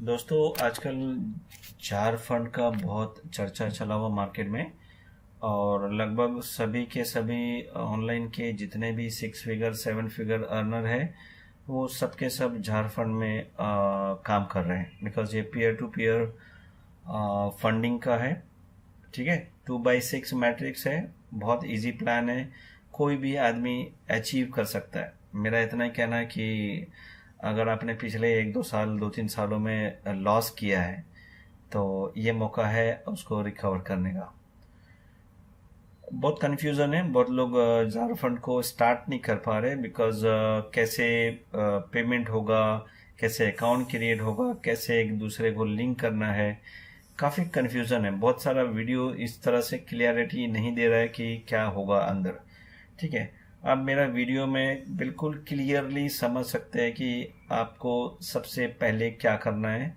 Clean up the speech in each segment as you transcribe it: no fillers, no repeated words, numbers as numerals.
दोस्तों आजकल jar fund का बहुत चर्चा चला हुआ मार्केट में। और लगभग सभी के सभी ऑनलाइन के जितने भी 6 फिगर 7 फिगर अर्नर है वो सब के सब जार फंड में काम कर रहे हैं। बिकॉज ये पीयर टू पीयर फंडिंग का है। ठीक है, 2/6 मैट्रिक्स है। बहुत इजी प्लान है, कोई भी आदमी अचीव कर सकता है। मेरा इतना ही कहना है कि अगर आपने पिछले 1-2 साल 2-3 सालों में लॉस किया है तो ये मौका है उसको रिकवर करने का। बहुत कंफ्यूजन है, बहुत लोग जार फंड को स्टार्ट नहीं कर पा रहे। बिकॉज कैसे पेमेंट होगा, कैसे अकाउंट क्रिएट होगा, कैसे एक दूसरे को लिंक करना है, काफ़ी कंफ्यूजन है। बहुत सारा वीडियो इस तरह से क्लियरिटी नहीं दे रहा है कि क्या होगा अंदर। ठीक है, आप मेरा वीडियो में बिल्कुल क्लियरली समझ सकते हैं कि आपको सबसे पहले क्या करना है,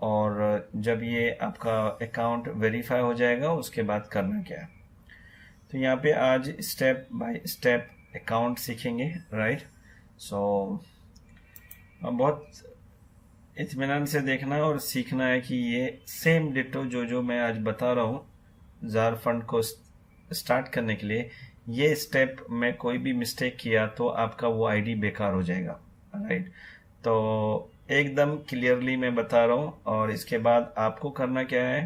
और जब ये आपका अकाउंट वेरीफाई हो जाएगा उसके बाद करना क्या है। तो यहाँ पे आज स्टेप बाय स्टेप अकाउंट सीखेंगे, राइट। सो बहुत इत्मीनान से देखना और सीखना है कि ये सेम डिटो जो मैं आज बता रहा हूँ जार फंड को स्टार्ट करने के लिए, ये स्टेप में कोई भी मिस्टेक किया तो आपका वो आईडी बेकार हो जाएगा, राइट। तो एकदम क्लियरली मैं बता रहा हूँ। और इसके बाद आपको करना क्या है,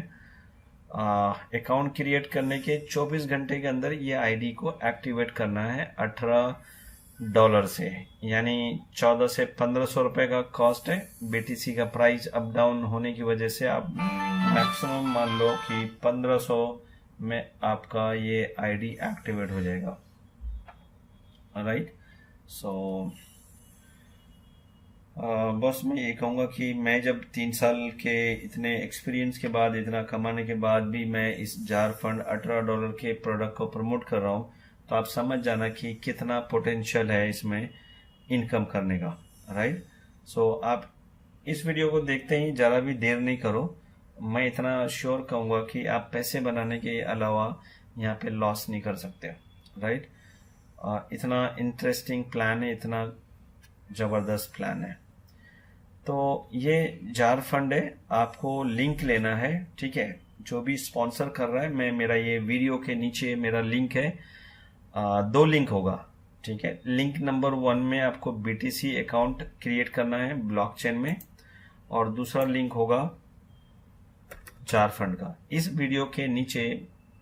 अकाउंट क्रिएट करने के 24 घंटे के अंदर ये आईडी को एक्टिवेट करना है $18 से। यानी 1400 से 1500 रुपए का कॉस्ट है। बीटीसी का प्राइस अप डाउन होने की वजह से आप मैक्सिमम मान लो कि 1500 में आपका ये आईडी एक्टिवेट हो जाएगा, राइट। सो बस मैं ये कहूँगा कि मैं जब 3 साल के इतने एक्सपीरियंस के बाद, इतना कमाने के बाद भी मैं इस जार फंड $18 के प्रोडक्ट को प्रमोट कर रहा हूँ, तो आप समझ जाना कि कितना पोटेंशियल है इसमें इनकम करने का, राइट। सो आप इस वीडियो को देखते ही ज़रा भी देर नहीं करो। मैं इतना श्योर कहूँगा कि आप पैसे बनाने के अलावा यहाँ पे लॉस नहीं कर सकते, राइट। इतना इंटरेस्टिंग प्लान है, इतना ज़बरदस्त प्लान है। तो ये जार फंड है, आपको लिंक लेना है। ठीक है, जो भी स्पॉन्सर कर रहा है, मैं मेरा ये वीडियो के नीचे मेरा लिंक है। 2 लिंक होगा। ठीक है, लिंक नंबर 1 में आपको बीटीसी अकाउंट क्रिएट करना है ब्लॉकचेन में, और दूसरा लिंक होगा जार फंड का। इस वीडियो के नीचे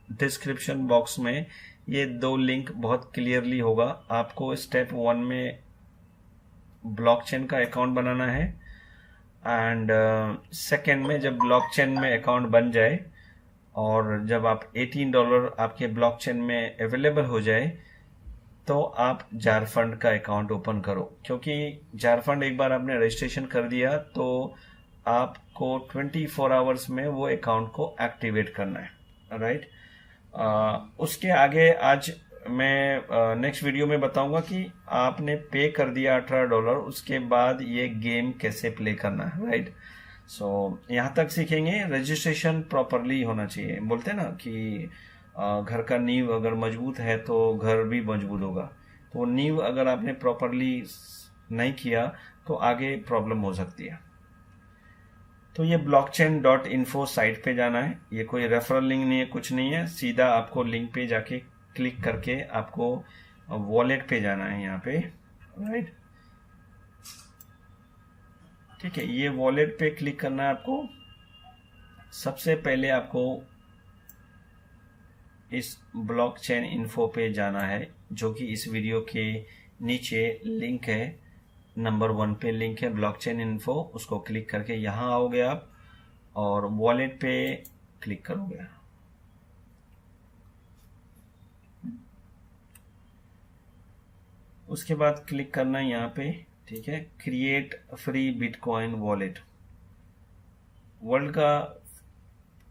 डिस्क्रिप्शन बॉक्स में ये 2 लिंक बहुत क्लियरली होगा। आपको स्टेप 1 में ब्लॉकचेन का अकाउंट बनाना है, एंड सेकेंड में जब ब्लॉकचेन में अकाउंट बन जाए और जब आप $18 आपके ब्लॉकचेन में अवेलेबल हो जाए तो आप जार फंड का अकाउंट ओपन करो। क्योंकि जार फंड एक बार आपने रजिस्ट्रेशन कर दिया तो आपको 24 आवर्स में वो अकाउंट को एक्टिवेट करना है, राइट। उसके आगे आज मैं नेक्स्ट वीडियो में बताऊंगा कि आपने पे कर दिया $18, उसके बाद ये गेम कैसे प्ले करना है, राइट। सो यहाँ तक सीखेंगे। रजिस्ट्रेशन प्रॉपरली होना चाहिए। बोलते हैं ना कि घर का नींव अगर मजबूत है तो घर भी मजबूत होगा। तो वो नींव अगर आपने प्रॉपरली नहीं किया तो आगे प्रॉब्लम हो सकती है। तो ये blockchain.info साइट पे जाना है। ये कोई रेफरल लिंक नहीं है, कुछ नहीं है। सीधा आपको लिंक पे जाके क्लिक करके आपको वॉलेट पे जाना है यहाँ पे, राइट। ठीक है, ये वॉलेट पे क्लिक करना है आपको। सबसे पहले आपको इस ब्लॉकचेन इन्फो पे जाना है, जो कि इस वीडियो के नीचे लिंक है। नंबर 1 पे लिंक है ब्लॉकचेन इन्फो। उसको क्लिक करके यहाँ आओगे आप और वॉलेट पे क्लिक करोगे। उसके बाद क्लिक करना है यहाँ पे, ठीक है, create free bitcoin wallet. World का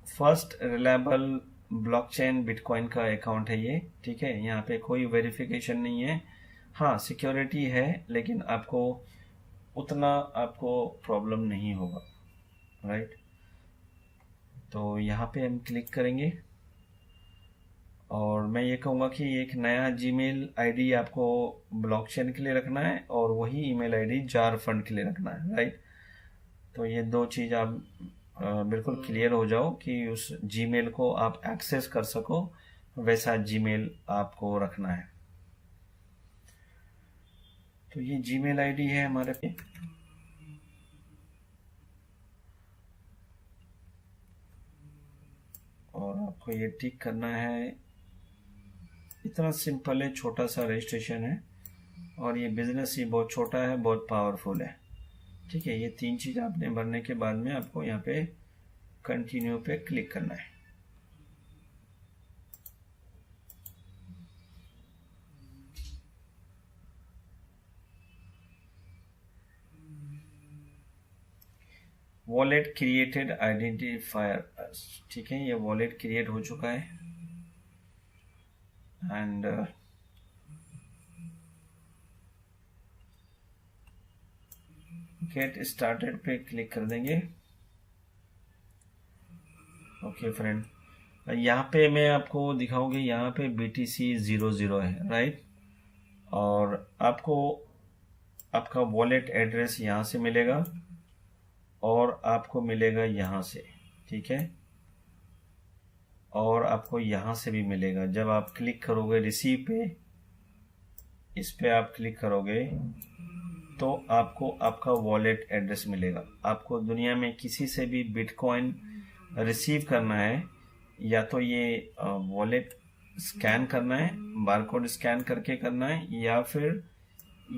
फर्स्ट रिलायबल ब्लॉकचेन बिटकॉइन का अकाउंट है ये। ठीक है, यहाँ पे कोई वेरिफिकेशन नहीं है। हाँ, सिक्योरिटी है, लेकिन आपको उतना आपको प्रॉब्लम नहीं होगा, राइट। तो यहाँ पे हम क्लिक करेंगे और मैं ये कहूँगा कि एक नया जीमेल आईडी आपको ब्लॉकचेन के लिए रखना है और वही ईमेल आईडी जार फंड के लिए रखना है, राइट। तो ये दो चीज़ आप बिल्कुल क्लियर हो जाओ कि उस जीमेल को आप एक्सेस कर सको, वैसा जीमेल आपको रखना है। तो ये जीमेल आईडी है हमारे पे। और आपको ये टिक करना है। इतना सिंपल है, छोटा सा रजिस्ट्रेशन है और ये बिजनेस ही बहुत छोटा है, बहुत पावरफुल है। ठीक है, ये तीन चीज़ आपने भरने के बाद में आपको यहाँ पे कंटिन्यू पे क्लिक करना है। वॉलेट क्रिएटेड आइडेंटिफायर, ठीक है, ये वॉलेट क्रिएट हो चुका है। एंड गेट स्टार्टेड पे क्लिक कर देंगे। ओके फ्रेंड, यहाँ पे मैं आपको दिखाऊंगी, यहाँ पे BTC 00 है, राइट। और आपको आपका वॉलेट एड्रेस यहाँ से मिलेगा और आपको मिलेगा यहाँ से, ठीक है, और आपको यहाँ से भी मिलेगा। जब आप क्लिक करोगे रिसीव पे, इस पे आप क्लिक करोगे तो आपको आपका वॉलेट एड्रेस मिलेगा। आपको दुनिया में किसी से भी बिटकॉइन रिसीव करना है, या तो ये वॉलेट स्कैन करना है, बारकोड स्कैन करके करना है, या फिर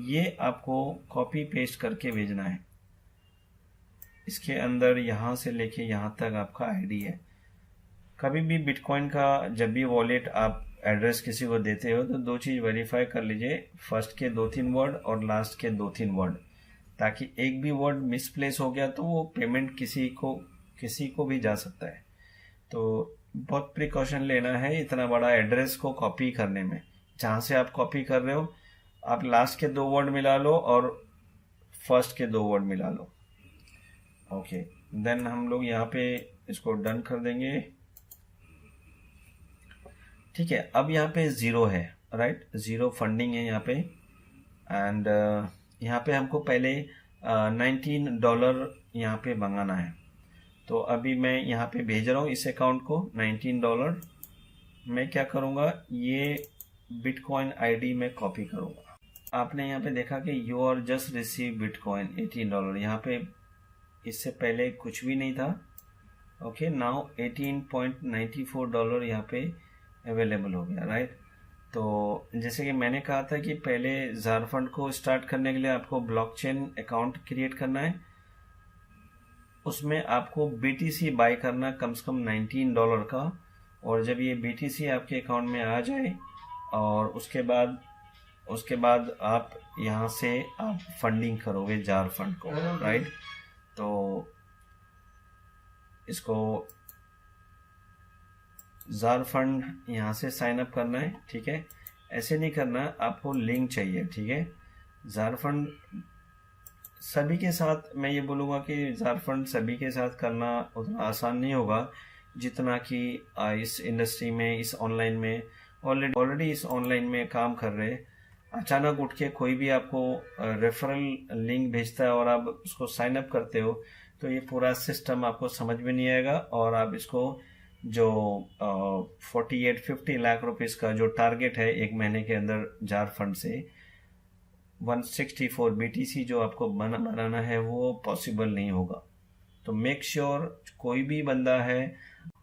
ये आपको कॉपी पेस्ट करके भेजना है। इसके अंदर यहाँ से लेके यहाँ तक आपका आईडी है। कभी भी बिटकॉइन का जब भी वॉलेट आप एड्रेस किसी को देते हो तो दो चीज़ वेरीफाई कर लीजिए, फर्स्ट के 2-3 वर्ड और लास्ट के 2-3 वर्ड, ताकि एक भी वर्ड मिसप्लेस हो गया तो वो पेमेंट किसी को भी जा सकता है। तो बहुत प्रिकॉशन लेना है इतना बड़ा एड्रेस को कॉपी करने में। जहाँ से आप कॉपी कर रहे हो, आप लास्ट के 2 वर्ड मिला लो और फर्स्ट के 2 वर्ड मिला लो। ओके, देन हम लोग यहाँ पे इसको डन कर देंगे। ठीक है, अब यहाँ पे 0 है, राइट, 0 फंडिंग है यहाँ पे। एंड यहाँ पे हमको पहले $19 यहाँ पे मंगाना है। तो अभी मैं यहाँ पे भेज रहा हूँ इस अकाउंट को $19। मैं क्या करूँगा, ये बिटकॉइन आईडी में कॉपी करूँगा। आपने यहाँ पे देखा कि you are just receive bitcoin $18, यहाँ पे इससे पहले कुछ भी नहीं था। ओके, नाउ $18.94 यहाँ पे अवेलेबल हो गया, राइट। तो जैसे कि मैंने कहा था कि पहले जार फंड को स्टार्ट करने के लिए आपको ब्लॉकचेन अकाउंट क्रिएट करना है। उसमें आपको BTC बाय करना कम से कम $19 का। और जब ये BTC आपके अकाउंट में आ जाए और उसके बाद आप यहाँ से आप फंडिंग करोगे जार फंड को, राइट। तो इसको जार फंड यहाँ से साइन अप करना है, ठीक है। ऐसे नहीं करना, आपको लिंक चाहिए, ठीक है। जार फंड सभी के साथ, मैं ये बोलूँगा कि जार फंड सभी के साथ करना उतना आसान नहीं होगा जितना कि इस इंडस्ट्री में, इस ऑनलाइन में ऑलरेडी इस ऑनलाइन में काम कर रहे, अचानक उठ के कोई भी आपको रेफरल लिंक भेजता है और आप उसको साइन अप करते हो, तो ये पूरा सिस्टम आपको समझ में नहीं आएगा। और आप इसको जो 48-50 लाख रुपीस का जो टारगेट है एक महीने के अंदर जार फंड से 164 BTC जो आपको बनाना है, वो पॉसिबल नहीं होगा। तो मेक श्योर कोई भी बंदा है,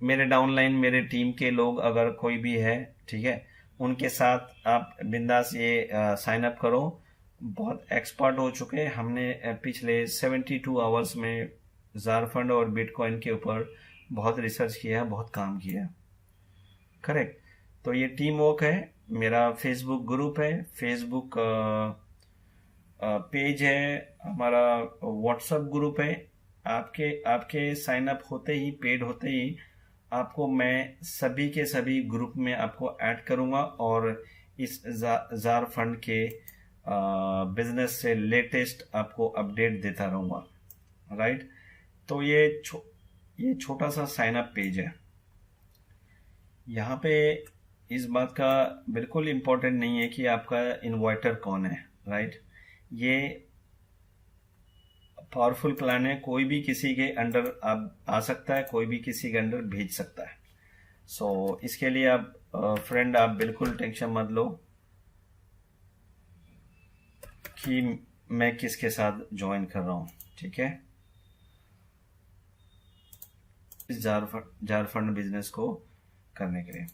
मेरे डाउनलाइन, मेरे टीम के लोग अगर कोई भी है, ठीक है, उनके साथ आप बिंदास ये साइन अप करो। बहुत एक्सपर्ट हो चुके हैं, हमने पिछले 72 आवर्स में जार फंड और बिटकॉइन के ऊपर बहुत रिसर्च किया, बहुत काम किया, करेक्ट। तो ये टीम वर्क है। मेरा फेसबुक ग्रुप है, फेसबुक पेज है, हमारा व्हाट्सएप ग्रुप है। आपके साइन अप होते ही, पेड होते ही आपको मैं सभी के सभी ग्रुप में आपको ऐड करूंगा और इस जार फंड के बिजनेस से लेटेस्ट आपको अपडेट देता रहूंगा, राइट। तो ये छोटा सा साइन अप पेज है। यहाँ पे इस बात का बिल्कुल इम्पोर्टेंट नहीं है कि आपका इनवाइटर कौन है, राइट। ये पावरफुल प्लान है, कोई भी किसी के अंडर आप आ सकता है, कोई भी किसी के अंडर भेज सकता है। सो इसके लिए आप फ्रेंड आप बिल्कुल टेंशन मत लो कि मैं किसके साथ ज्वाइन कर रहा हूँ, ठीक है, इस झारखंड बिजनेस को करने के लिए।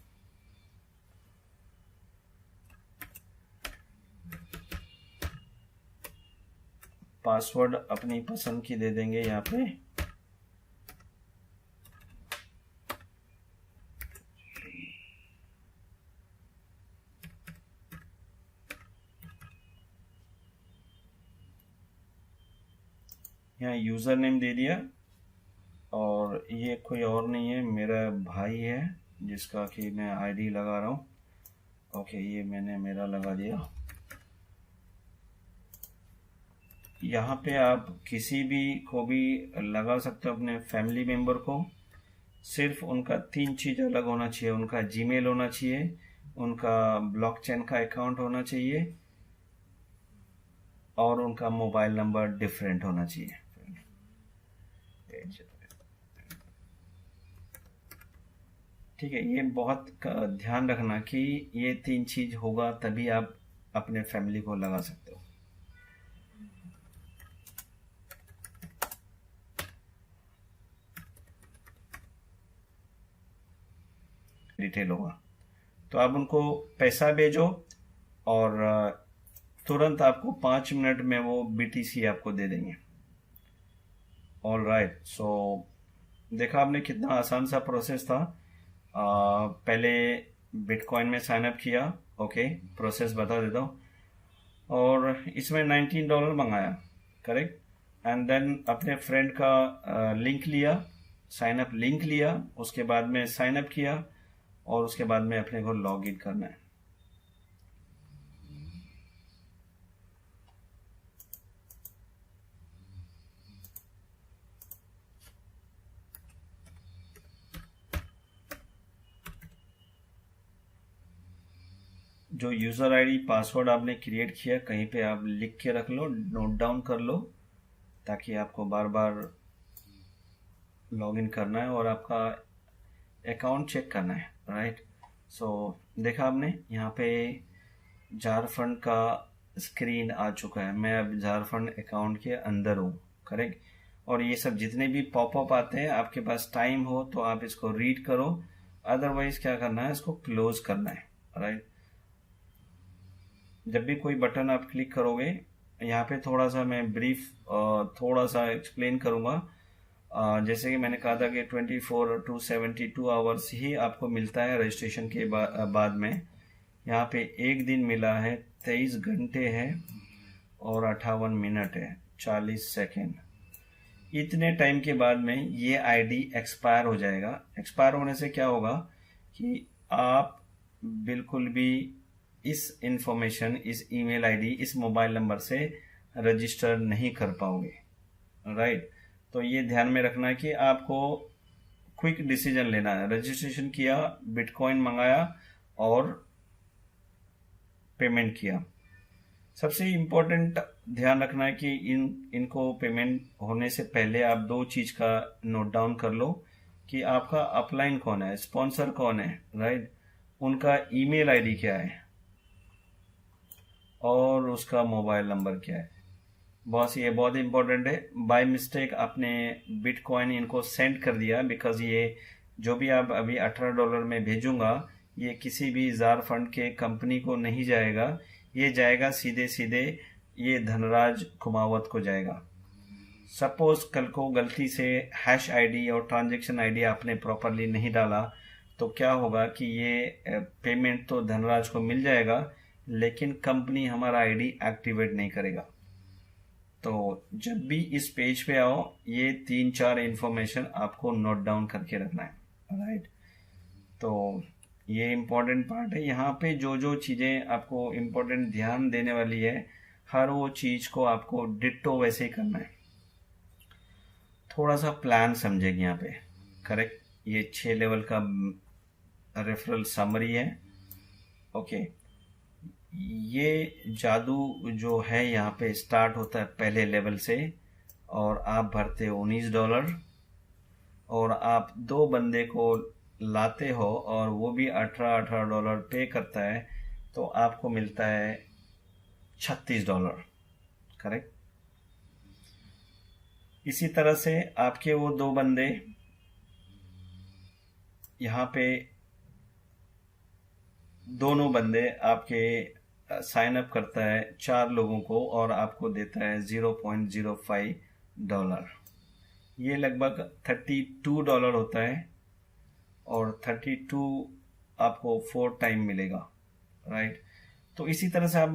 पासवर्ड अपनी पसंद की दे देंगे यहाँ पे। यहाँ यूजर नेम दे दिया, और ये कोई और नहीं है, मेरा भाई है जिसका कि मैं आईडी लगा रहा हूँ। ओके, ये मैंने मेरा लगा दिया। यहाँ पे आप किसी भी को भी लगा सकते हो, अपने फैमिली मेंबर को। सिर्फ उनका 3 चीज अलग होना चाहिए, उनका जीमेल होना चाहिए, उनका ब्लॉकचेन का अकाउंट होना चाहिए, और उनका मोबाइल नंबर डिफरेंट होना चाहिए। ठीक है, ये बहुत ध्यान रखना कि ये 3 चीज होगा तभी आप अपने फैमिली को लगा सकते हो। डिटेल होगा तो आप उनको पैसा भेजो, और तुरंत आपको 5 मिनट में वो BTC आपको दे देंगे। ऑल राइट, सो देखा आपने कितना आसान सा प्रोसेस था। पहले बिटकॉइन में साइन अप किया। ओके, प्रोसेस बता देता हूँ। और इसमें $19 मंगाया, करेक्ट, एंड देन अपने फ्रेंड का लिंक लिया, साइन अप लिंक लिया, उसके बाद में साइन अप किया, और उसके बाद में अपने को लॉग इन करना है। जो यूजर आईडी पासवर्ड आपने क्रिएट किया, कहीं पे आप लिख के रख लो, नोट डाउन कर लो, ताकि आपको बार बार लॉग इन करना है और आपका अकाउंट चेक करना है, राइट। सो देखा आपने यहाँ पे झारखंड का स्क्रीन आ चुका है। मैं अब झारखंड अकाउंट के अंदर हूँ, करेक्ट। और ये सब जितने भी पॉपअप आते हैं, आपके पास टाइम हो तो आप इसको रीड करो, अदरवाइज क्या करना है, इसको क्लोज करना है, राइट। जब भी कोई बटन आप क्लिक करोगे, यहाँ पे थोड़ा सा मैं ब्रीफ थोड़ा सा एक्सप्लेन करूंगा। जैसे कि मैंने कहा था कि 24 to 72 आवर्स ही आपको मिलता है रजिस्ट्रेशन के बाद में। यहाँ पे एक दिन मिला है, 23 घंटे है और 58 मिनट है, 40 सेकेंड। इतने टाइम के बाद में ये आईडी एक्सपायर हो जाएगा। एक्सपायर होने से क्या होगा कि आप बिल्कुल भी इस इंफॉर्मेशन, इस ईमेल आईडी, इस मोबाइल नंबर से रजिस्टर नहीं कर पाओगे, राइट। तो ये ध्यान में रखना है कि आपको क्विक डिसीजन लेना है। रजिस्ट्रेशन किया, बिटकॉइन मंगाया और पेमेंट किया। सबसे इम्पोर्टेंट ध्यान रखना है कि इनको पेमेंट होने से पहले आप 2 चीज का नोट डाउन कर लो कि आपका अपलाइन कौन है, स्पॉन्सर कौन है, राइट, उनका ईमेल आईडी क्या है और उसका मोबाइल नंबर क्या है। बॉस, ये बहुत इंपॉर्टेंट है। बाय मिस्टेक आपने बिटकॉइन इनको सेंड कर दिया, बिकॉज ये जो भी आप अभी $18 में भेजूंगा, ये किसी भी जार फंड के कंपनी को नहीं जाएगा, ये जाएगा सीधे सीधे ये धनराज कुमावत को जाएगा। सपोज कल को गलती से हैश आईडी और ट्रांजैक्शन आईडी आपने प्रॉपरली नहीं डाला, तो क्या होगा कि ये पेमेंट तो धनराज को मिल जाएगा, लेकिन कंपनी हमारा आईडी एक्टिवेट नहीं करेगा। तो जब भी इस पेज पे आओ, ये 3-4 इंफॉर्मेशन आपको नोट डाउन करके रखना है, राइट। तो ये इम्पोर्टेंट पार्ट है। यहाँ पे जो जो चीजें आपको इम्पोर्टेंट ध्यान देने वाली है, हर वो चीज को आपको डिट्टो वैसे ही करना है। थोड़ा सा प्लान समझेंगे यहाँ पे, करेक्ट। ये 6 लेवल का रेफरल समरी है, ओके। ये जादू जो है यहाँ पे स्टार्ट होता है पहले लेवल से, और आप भरते हो $19 और आप 2 बंदे को लाते हो और वो भी $18 पे करता है, तो आपको मिलता है $36। करेक्ट। इसी तरह से आपके वो 2 बंदे यहाँ पे, दोनों बंदे आपके साइन अप करता है 4 लोगों को और आपको देता है $0.05। ये लगभग $32 होता है और 32 आपको 4 टाइम मिलेगा, राइट। तो इसी तरह से आप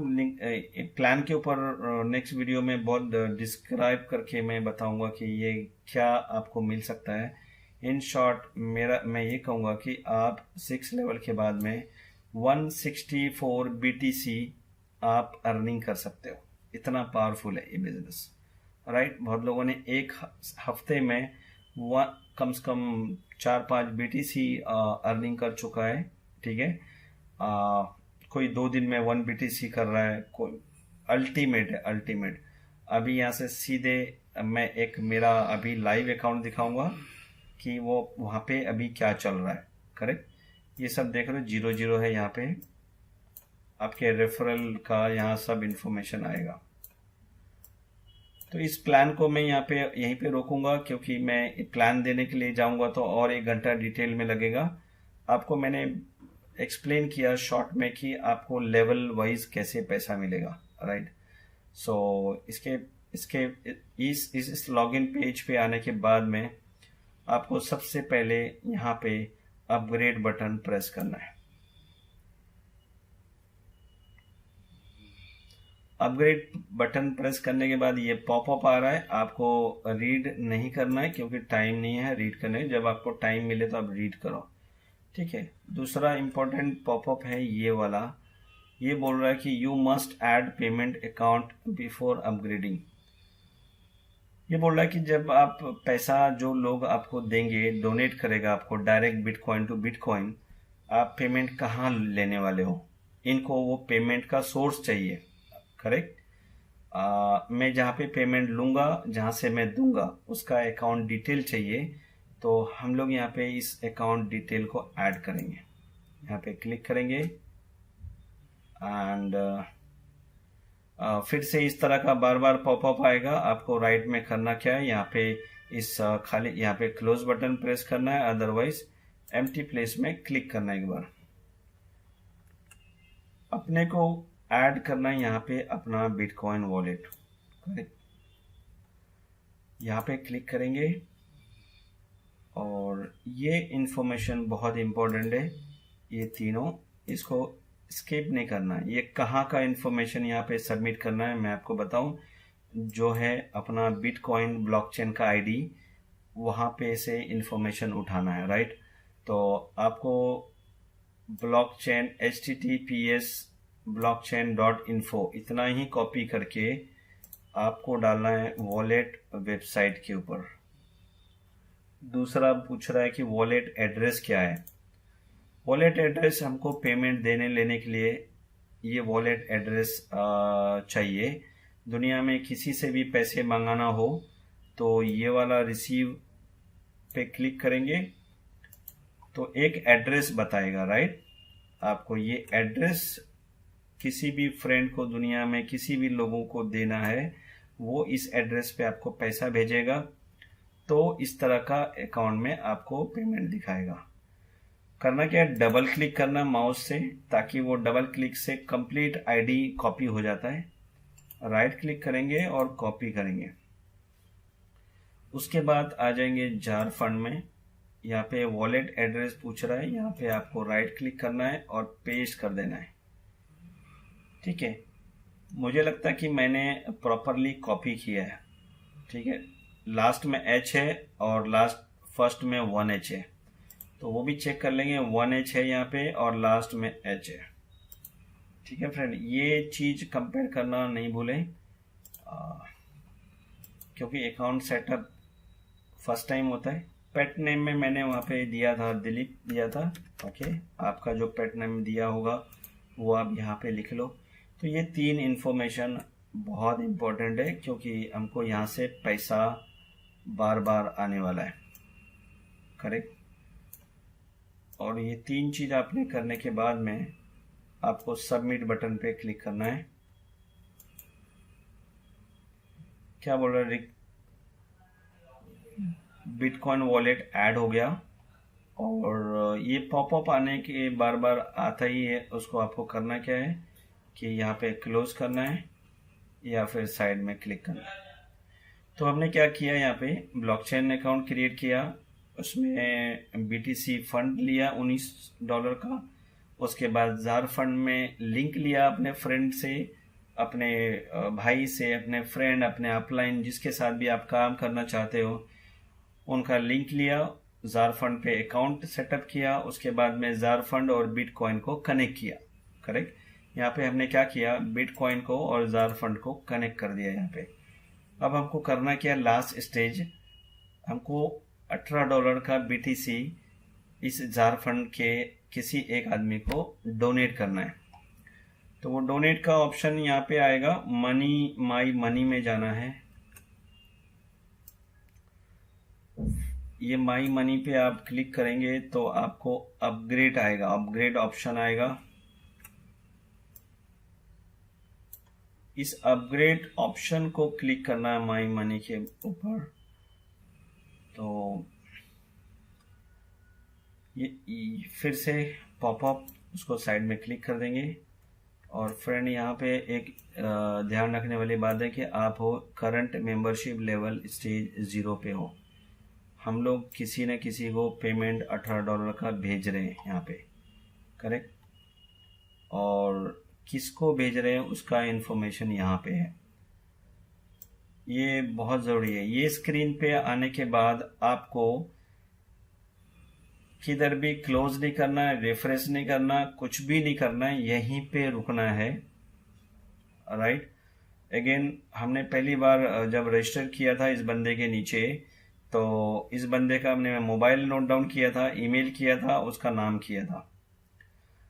प्लान के ऊपर नेक्स्ट वीडियो में बहुत डिस्क्राइब करके मैं बताऊंगा कि ये क्या आपको मिल सकता है। इन शॉर्ट मैं ये कहूँगा कि आप 6 लेवल के बाद में 164 BTC आप अर्निंग कर सकते हो। इतना पावरफुल है ये बिजनेस, राइट। बहुत लोगों ने एक हफ्ते में कम से कम 4-5 BTC अर्निंग कर चुका है, ठीक है। कोई 2 दिन में 1 BTC कर रहा है, कोई अल्टीमेट है, अल्टीमेट। अभी यहाँ से सीधे मैं एक मेरा अभी लाइव अकाउंट दिखाऊंगा कि वो वहाँ पे अभी क्या चल रहा है, करेक्ट। ये सब देख रहे हो 0 है, यहाँ पे आपके रेफरल का यहाँ सब इंफॉर्मेशन आएगा। तो इस प्लान को मैं यहाँ पे यहीं पे रोकूंगा, क्योंकि मैं प्लान देने के लिए जाऊंगा तो और 1 घंटा डिटेल में लगेगा। आपको मैंने एक्सप्लेन किया शॉर्ट में कि आपको लेवल वाइज कैसे पैसा मिलेगा, राइट। सो इस लॉगिन पेज पे आने के बाद में आपको सबसे पहले यहाँ पे अपग्रेड बटन प्रेस करना है। अपग्रेड बटन प्रेस करने के बाद ये पॉपअप आ रहा है, आपको रीड नहीं करना है क्योंकि टाइम नहीं है रीड करने। जब आपको टाइम मिले तो आप रीड करो, ठीक है। दूसरा इंपॉर्टेंट पॉपअप है ये वाला, ये बोल रहा है कि you must add payment account before upgrading. ये बोल रहा है कि जब आप पैसा, जो लोग आपको देंगे, डोनेट करेगा आपको डायरेक्ट बिटकॉइन टू बिटकॉइन, आप पेमेंट कहाँ लेने वाले हो, इनको वो पेमेंट का सोर्स चाहिए, करेक्ट। मैं जहाँ पे पेमेंट लूंगा, जहाँ से मैं दूंगा, उसका अकाउंट डिटेल चाहिए। तो हम लोग यहाँ पे इस अकाउंट डिटेल को ऐड करेंगे, यहाँ पे क्लिक करेंगे एंड फिर से इस तरह का बार बार पॉपअप आएगा। आपको राइट में करना क्या है, यहाँ पे इस खाली यहाँ पे क्लोज बटन प्रेस करना है, अदरवाइज एम्प्टी प्लेस में क्लिक करना है। एक बार अपने को ऐड करना है यहाँ पे अपना बिटकॉइन वॉलेट, यहाँ पे क्लिक करेंगे और ये इंफॉर्मेशन बहुत इंपॉर्टेंट है, ये तीनों, इसको स्किप नहीं करना है। ये कहाँ का इंफॉर्मेशन यहाँ पे सबमिट करना है मैं आपको बताऊं, जो है अपना बिटकॉइन ब्लॉकचेन का आईडी, वहाँ पे से इंफॉर्मेशन उठाना है, राइट। तो आपको ब्लॉकचेन https blockchain.info इतना ही कॉपी करके आपको डालना है वॉलेट वेबसाइट के ऊपर। दूसरा पूछ रहा है कि वॉलेट एड्रेस क्या है। वॉलेट एड्रेस हमको पेमेंट देने लेने के लिए ये वॉलेट एड्रेस चाहिए। दुनिया में किसी से भी पैसे मंगाना हो तो ये वाला रिसीव पे क्लिक करेंगे तो एक एड्रेस बताएगा, राइट। आपको ये एड्रेस किसी भी फ्रेंड को दुनिया में किसी भी लोगों को देना है, वो इस एड्रेस पे आपको पैसा भेजेगा। तो इस तरह का अकाउंट में आपको पेमेंट दिखाएगा। करना क्या है, डबल क्लिक करना माउस से, ताकि वो डबल क्लिक से कंप्लीट आईडी कॉपी हो जाता है। राइट क्लिक करेंगे और कॉपी करेंगे। उसके बाद आ जाएंगे जार फंड में, यहाँ पे वॉलेट एड्रेस पूछ रहा है, यहाँ पे आपको राइट क्लिक करना है और पेस्ट कर देना है, ठीक है। मुझे लगता है कि मैंने प्रॉपरली कॉपी किया है, ठीक है। लास्ट में H है और फर्स्ट में 1H है, तो वो भी चेक कर लेंगे। 1H है यहाँ पे और लास्ट में H है, ठीक है फ्रेंड। ये चीज कंपेयर करना नहीं भूलें, क्योंकि अकाउंट सेटअप फर्स्ट टाइम होता है। पेट नेम में मैंने वहाँ पे दिया था, दिलीप दिया था, ओके। आपका जो पेट नेम दिया होगा वो आप यहाँ पे लिख लो। तो ये 3 इंफॉर्मेशन बहुत इम्पोर्टेंट है, क्योंकि हमको यहाँ से पैसा बार बार आने वाला है। करेक्ट। और ये 3 चीज़ आपने करने के बाद में आपको सबमिट बटन पे क्लिक करना है। क्या बोल रहा है, बिटकॉइन वॉलेट ऐड हो गया। और ये पॉपअप आने के बार बार आता ही है, उसको आपको करना क्या है कि यहाँ पे क्लोज करना है या फिर साइड में क्लिक करना है। तो हमने क्या किया, यहाँ पे ब्लॉकचेन अकाउंट क्रिएट किया, उसमें BTC फंड लिया $19 का। उसके बाद जार फंड में लिंक लिया अपने फ्रेंड से, अपने भाई से, अपने फ्रेंड, अपने अपलाइन जिसके साथ भी आप काम करना चाहते हो उनका लिंक लिया, जार फंड पे अकाउंट सेटअप किया। उसके बाद में जार फंड और बिटकॉइन को कनेक्ट किया। करेक्ट। यहाँ पे हमने क्या किया, बिटकॉइन को और जार फंड को कनेक्ट कर दिया यहाँ पे। अब हमको करना क्या, लास्ट स्टेज, हमको $18 का BTC इस जार फंड के किसी एक आदमी को डोनेट करना है। तो वो डोनेट का ऑप्शन यहाँ पे आएगा, मनी, माई मनी में जाना है। ये माई मनी पे आप क्लिक करेंगे तो आपको अपग्रेड आएगा, अपग्रेड ऑप्शन आएगा। इस अपग्रेड ऑप्शन को क्लिक करना है माई मनी के ऊपर। तो ये फिर से पॉपअप, उसको साइड में क्लिक कर देंगे। और फ्रेंड यहाँ पे एक ध्यान रखने वाली बात है कि आप हो करंट मेंबरशिप लेवल स्टेज 0 पे हो। हम लोग किसी न किसी को पेमेंट $18 का भेज रहे हैं यहाँ पे। करेक्ट। और किसको भेज रहे हैं उसका इंफॉर्मेशन यहाँ पे है, ये बहुत ज़रूरी है। ये स्क्रीन पे आने के बाद आपको किधर भी क्लोज नहीं करना है, रिफ्रेश नहीं करना, कुछ भी नहीं करना है, यहीं पे रुकना है। राइट। अगेन, हमने पहली बार जब रजिस्टर किया था इस बंदे के नीचे, तो इस बंदे का हमने मोबाइल नोट डाउन किया था, ईमेल किया था, उसका नाम किया था।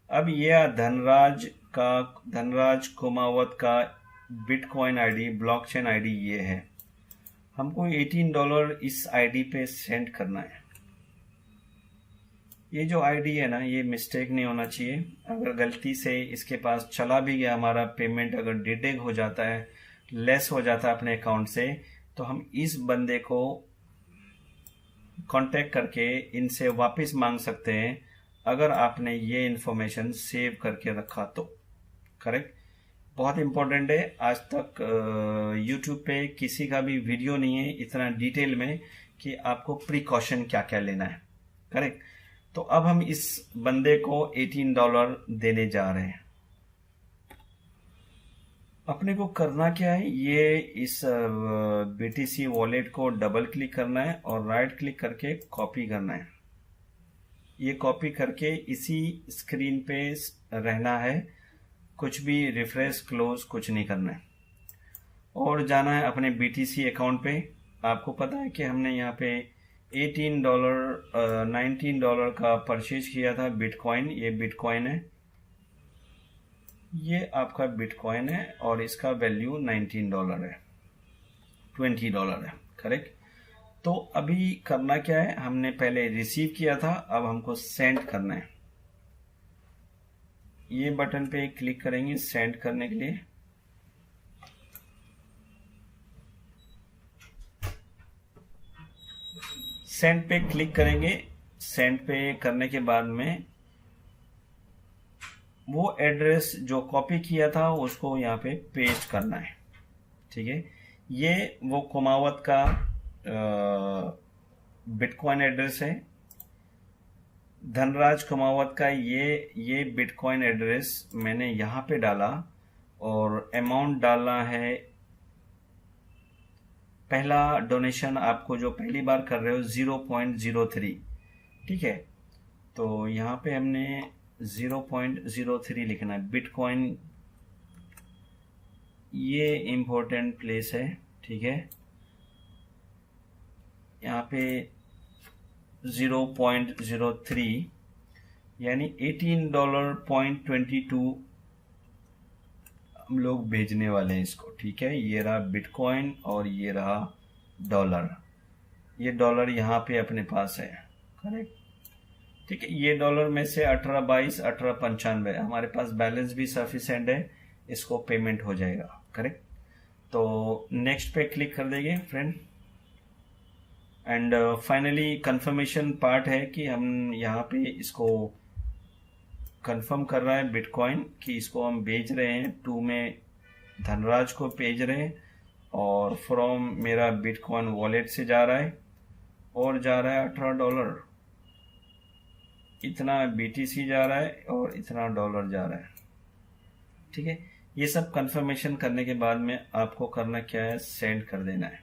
अब ये धनराज कुमावत का बिटकॉइन आईडी, ब्लॉकचेन आईडी ये है। हमको $18 इस आईडी पे सेंड करना है। ये जो आईडी है ना, ये मिस्टेक नहीं होना चाहिए। अगर गलती से इसके पास चला भी गया हमारा पेमेंट, अगर डिटेक्ट हो जाता है, लेस हो जाता है अपने अकाउंट से, तो हम इस बंदे को कांटेक्ट करके इनसे वापस मांग सकते हैं, अगर आपने ये इन्फॉर्मेशन सेव करके रखा तो। करेक्ट। बहुत इंपॉर्टेंट है। आज तक यूट्यूब पे किसी का भी वीडियो नहीं है इतना डिटेल में कि आपको प्रिकॉशन क्या क्या लेना है। करेक्ट। तो अब हम इस बंदे को $18 देने जा रहे हैं। अपने को करना क्या है, ये इस BTC वॉलेट को डबल क्लिक करना है और राइट क्लिक करके कॉपी करना है। ये कॉपी करके इसी स्क्रीन पे रहना है, कुछ भी रिफ्रेश क्लोज कुछ नहीं करना है। और जाना है अपने BTC अकाउंट पे। आपको पता है कि हमने यहाँ पे $19 का परचेज किया था बिटकॉइन। ये बिटकॉइन है, ये आपका बिटकॉइन है और इसका वैल्यू $19 है, $20 है। करेक्ट। तो अभी करना क्या है, हमने पहले रिसीव किया था, अब हमको सेंड करना है। ये बटन पे क्लिक करेंगे सेंड करने के लिए। सेंड पे क्लिक करेंगे। सेंड पे करने के बाद में वो एड्रेस जो कॉपी किया था उसको यहाँ पे पेस्ट करना है। ठीक है। ये वो कुमावत का बिटकॉइन एड्रेस है। धनराज कुमावत का ये बिटकॉइन एड्रेस मैंने यहाँ पे डाला और अमाउंट डालना है। पहला डोनेशन आपको जो पहली बार कर रहे हो 0.03। ठीक है। तो यहाँ पे हमने 0.03 लिखना है। बिटकॉइन ये इम्पोर्टेंट प्लेस है। ठीक है। यहाँ पे 0.03 यानी $18.22 हम लोग भेजने वाले हैं इसको, ठीक है। ये रहा बिटकॉइन और ये रहा डॉलर। ये डॉलर यहाँ पे अपने पास है, करेक्ट, ठीक है। ये डॉलर में से 1822 1895 हमारे पास बैलेंस भी सफिशिएंट है, इसको पेमेंट हो जाएगा, करेक्ट। तो नेक्स्ट पे क्लिक कर देंगे friend. And finally confirmation part है कि हम यहाँ पे इसको कंफर्म कर रहा है बिटकॉइन कि इसको हम भेज रहे हैं, टू में धनराज को भेज रहे हैं और फ्रॉम मेरा बिटकॉइन वॉलेट से जा रहा है और जा रहा है $18, इतना बीटीसी जा रहा है और इतना डॉलर जा रहा है, ठीक है। ये सब कंफर्मेशन करने के बाद में आपको करना क्या है, सेंड कर देना है।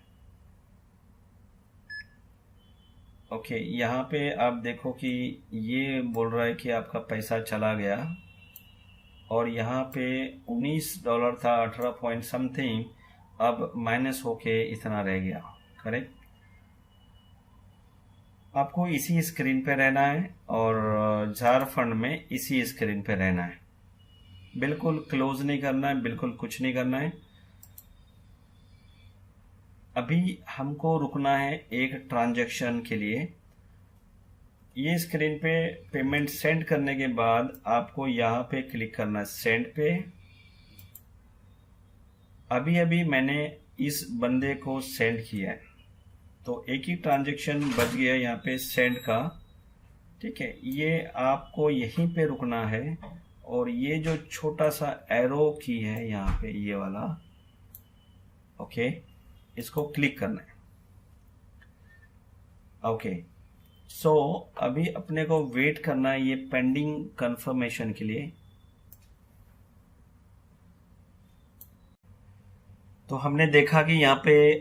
ओके, यहाँ पे आप देखो कि ये बोल रहा है कि आपका पैसा चला गया और यहाँ पे $19 था, 18 पॉइंट समथिंग, अब माइनस होके इतना रह गया, करेक्ट। आपको इसी स्क्रीन पे रहना है और झारखंड में इसी स्क्रीन पे रहना है, बिल्कुल क्लोज नहीं करना है, बिल्कुल कुछ नहीं करना है। अभी हमको रुकना है एक ट्रांजैक्शन के लिए। ये स्क्रीन पे पेमेंट सेंड करने के बाद आपको यहाँ पे क्लिक करना है, सेंड पे। अभी अभी मैंने इस बंदे को सेंड किया है, तो एक ही ट्रांजैक्शन बच गया यहाँ पे सेंड का, ठीक है। ये आपको यहीं पे रुकना है और ये जो छोटा सा एरो की है यहाँ पे, ये वाला, ओके, इसको क्लिक करना है। ओके, सो अभी अपने को वेट करना है ये पेंडिंग कंफर्मेशन के लिए। तो हमने देखा कि यहाँ पे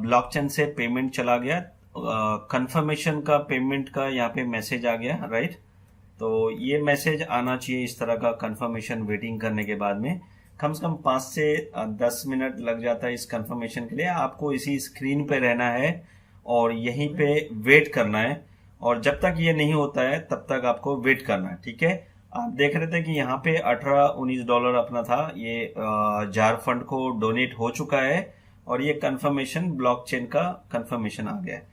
ब्लॉकचेन से पेमेंट चला गया, कंफर्मेशन का पेमेंट का यहाँ पे मैसेज आ गया, राइट। तो ये मैसेज आना चाहिए इस तरह का कंफर्मेशन वेटिंग करने के बाद में। कम से कम 5 से 10 मिनट लग जाता है इस कंफर्मेशन के लिए। आपको इसी स्क्रीन पे रहना है और यहीं पे वेट करना है और जब तक ये नहीं होता है तब तक आपको वेट करना है, ठीक है। आप देख रहे थे कि यहाँ पे $18-19 अपना था, ये झारखंड को डोनेट हो चुका है और ये कंफर्मेशन ब्लॉकचेन का कंफर्मेशन आ गया है।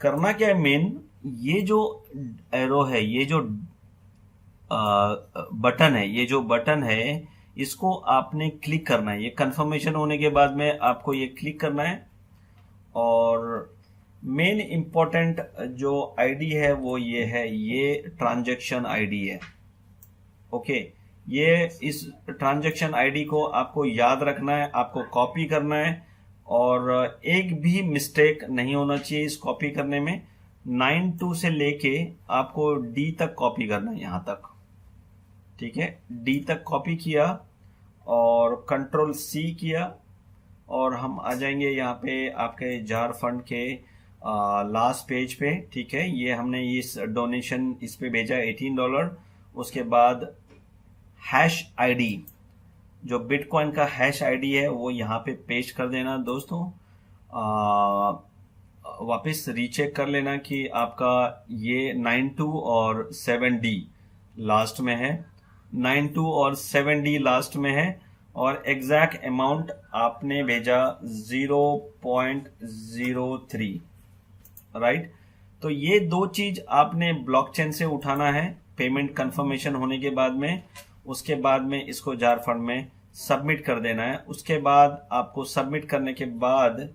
करना क्या है, मेन ये जो एरो है, ये जो बटन है, ये जो बटन है इसको आपने क्लिक करना है। ये कंफर्मेशन होने के बाद में आपको ये क्लिक करना है और मेन इंपॉर्टेंट जो आईडी है वो ये है, ये ट्रांजैक्शन आईडी है, ओके। ये इस ट्रांजैक्शन आईडी को आपको याद रखना है, आपको कॉपी करना है और एक भी मिस्टेक नहीं होना चाहिए इस कॉपी करने में। 92 से लेके आपको डी तक कॉपी करना है, यहां तक, ठीक है। डी तक कॉपी किया और कंट्रोल सी किया और हम आ जाएंगे यहाँ पे आपके झारखंड के लास्ट पेज पे, ठीक है। ये हमने इस डोनेशन इस पे भेजा $18। उसके बाद हैश आईडी, जो बिटकॉइन का हैश आईडी है वो यहाँ पे पेस्ट कर देना दोस्तों। वापस रीचेक कर लेना कि आपका ये 92 और 7D लास्ट में है, 92 और 7D लास्ट में है और एग्जैक्ट अमाउंट आपने भेजा 0.03, राइट। तो ये दो चीज आपने ब्लॉकचेन से उठाना है पेमेंट कंफर्मेशन होने के बाद में। उसके बाद में इसको झारखंड में सबमिट कर देना है। उसके बाद आपको सबमिट करने के बाद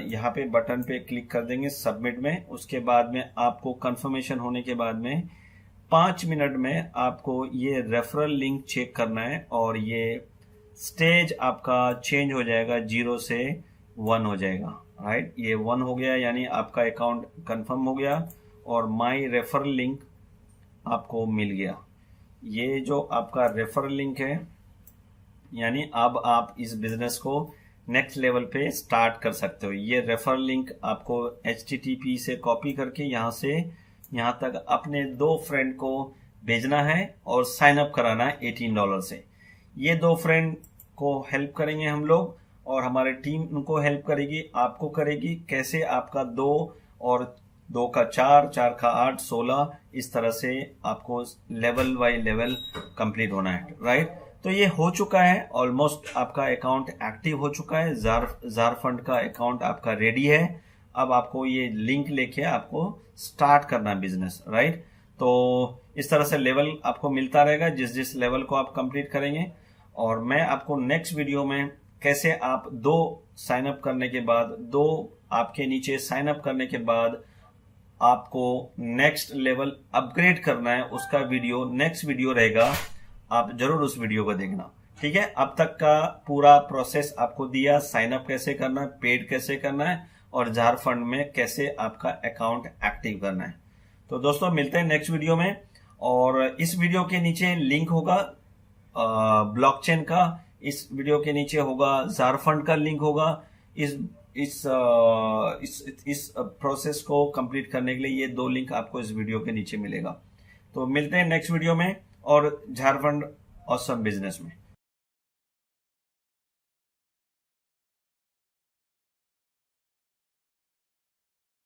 यहाँ पे बटन पे क्लिक कर देंगे सबमिट में। उसके बाद में आपको कंफर्मेशन होने के बाद में 5 मिनट में आपको ये रेफरल लिंक चेक करना है और ये स्टेज आपका चेंज हो जाएगा, 0 से 1 हो जाएगा, राइट। ये 1 हो गया यानी आपका अकाउंट कंफर्म हो गया और माई रेफरल लिंक आपको मिल गया। ये जो आपका रेफरल लिंक है यानी अब आप इस बिजनेस को नेक्स्ट लेवल पे स्टार्ट कर सकते हो। ये रेफरल लिंक आपको HTTP से कॉपी करके यहाँ से यहाँ तक अपने 2 फ्रेंड को भेजना है और साइन अप कराना है $18 से। ये 2 फ्रेंड को हेल्प करेंगे हम लोग और हमारी टीम उनको हेल्प करेगी, आपको करेगी। कैसे आपका 2 और 2 का 4, 4 का 8, 16 इस तरह से आपको लेवल बाय लेवल कंप्लीट होना है, राइट। तो ये हो चुका है, ऑलमोस्ट आपका अकाउंट एक्टिव हो चुका है, जार फंड का अकाउंट आपका रेडी है। अब आपको ये लिंक लेके आपको स्टार्ट करना है बिजनेस, राइट। तो इस तरह से लेवल आपको मिलता रहेगा जिस जिस लेवल को आप कंप्लीट करेंगे। और मैं आपको नेक्स्ट वीडियो में कैसे आप 2 साइन अप करने के बाद, 2 आपके नीचे साइन अप करने के बाद आपको नेक्स्ट लेवल अपग्रेड करना है, उसका वीडियो नेक्स्ट वीडियो रहेगा। आप जरूर उस वीडियो को देखना, ठीक है। अब तक का पूरा प्रोसेस आपको दिया, साइन अप कैसे करना है, पेड कैसे करना है, और जार फंड में कैसे आपका अकाउंट एक्टिव करना है। तो दोस्तों मिलते हैं नेक्स्ट वीडियो में। और इस वीडियो के नीचे लिंक होगा ब्लॉकचेन का, इस वीडियो के नीचे होगा जार फंड का लिंक होगा। इस प्रोसेस को कंप्लीट करने के लिए ये 2 लिंक आपको इस वीडियो के नीचे मिलेगा। तो मिलते हैं नेक्स्ट वीडियो में और झारखंड ऑसम बिजनेस में।